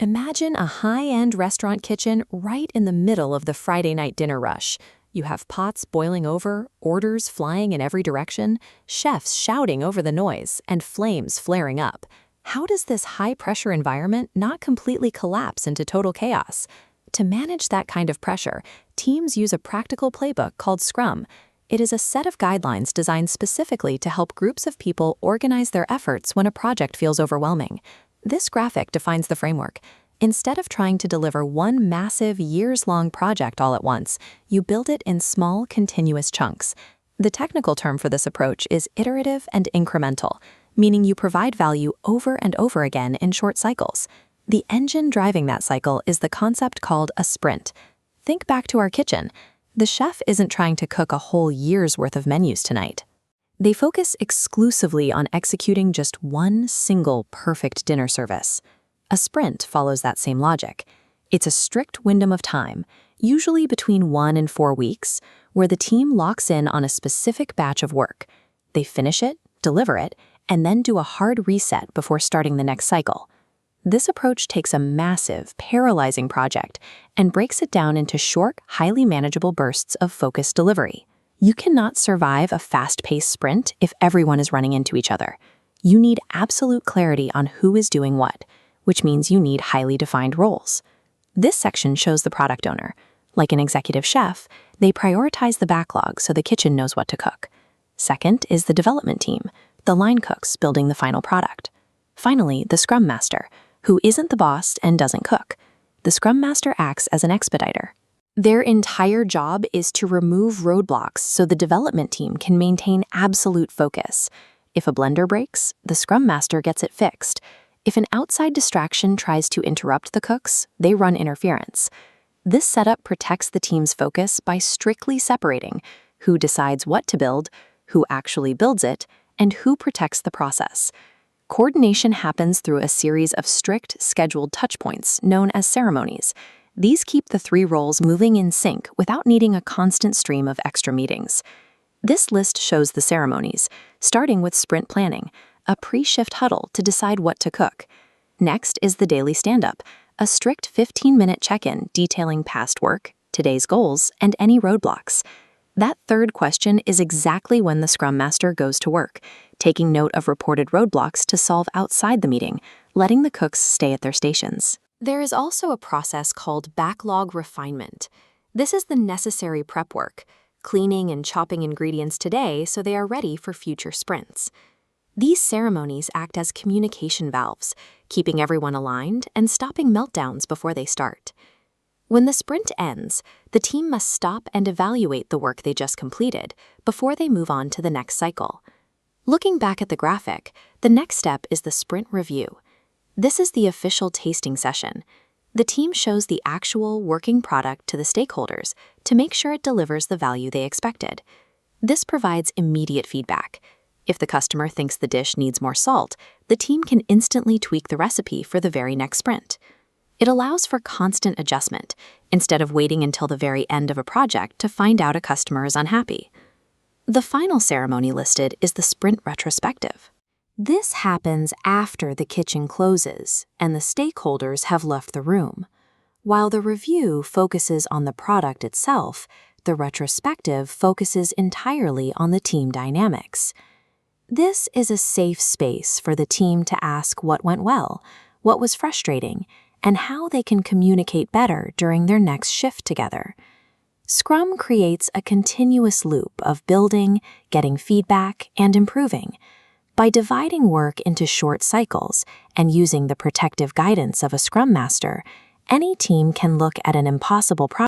Imagine a high-end restaurant kitchen right in the middle of the Friday night dinner rush. You have pots boiling over, orders flying in every direction, chefs shouting over the noise, and flames flaring up. How does this high-pressure environment not completely collapse into total chaos? To manage that kind of pressure, teams use a practical playbook called Scrum. It is a set of guidelines designed specifically to help groups of people organize their efforts when a project feels overwhelming. This graphic defines the framework. Instead of trying to deliver one massive, years-long project all at once, you build it in small, continuous chunks. The technical term for this approach is iterative and incremental, meaning you provide value over and over again in short cycles. The engine driving that cycle is the concept called a sprint. Think back to our kitchen. The chef isn't trying to cook a whole year's worth of menus tonight. They focus exclusively on executing just one single perfect dinner service. A sprint follows that same logic. It's a strict window of time, usually between 1 and 4 weeks, where the team locks in on a specific batch of work. They finish it, deliver it, and then do a hard reset before starting the next cycle. This approach takes a massive, paralyzing project and breaks it down into short, highly manageable bursts of focused delivery. You cannot survive a fast-paced sprint if everyone is running into each other. You need absolute clarity on who is doing what, which means you need highly defined roles. This section shows the product owner. Like an executive chef, they prioritize the backlog so the kitchen knows what to cook. Second is the development team, the line cooks building the final product. Finally, the Scrum Master, who isn't the boss and doesn't cook. The Scrum Master acts as an expediter. Their entire job is to remove roadblocks so the development team can maintain absolute focus. If a blender breaks, the Scrum Master gets it fixed. If an outside distraction tries to interrupt the cooks, they run interference. This setup protects the team's focus by strictly separating who decides what to build, who actually builds it, and who protects the process. Coordination happens through a series of strict, scheduled touchpoints known as ceremonies. These keep the 3 roles moving in sync without needing a constant stream of extra meetings. This list shows the ceremonies, starting with sprint planning, a pre-shift huddle to decide what to cook. Next is the daily stand-up, a strict 15-minute check-in detailing past work, today's goals, and any roadblocks. That third question is exactly when the Scrum Master goes to work, taking note of reported roadblocks to solve outside the meeting, letting the cooks stay at their stations. There is also a process called backlog refinement. This is the necessary prep work, cleaning and chopping ingredients today so they are ready for future sprints. These ceremonies act as communication valves, keeping everyone aligned and stopping meltdowns before they start. When the sprint ends, the team must stop and evaluate the work they just completed before they move on to the next cycle. Looking back at the graphic, the next step is the sprint review. This is the official tasting session. The team shows the actual working product to the stakeholders to make sure it delivers the value they expected. This provides immediate feedback. If the customer thinks the dish needs more salt, the team can instantly tweak the recipe for the very next sprint. It allows for constant adjustment, instead of waiting until the very end of a project to find out a customer is unhappy. The final ceremony listed is the sprint retrospective. This happens after the kitchen closes and the stakeholders have left the room. While the review focuses on the product itself, the retrospective focuses entirely on the team dynamics. This is a safe space for the team to ask what went well, what was frustrating, and how they can communicate better during their next shift together. Scrum creates a continuous loop of building, getting feedback, and improving. By dividing work into short cycles and using the protective guidance of a Scrum Master, any team can look at an impossible problem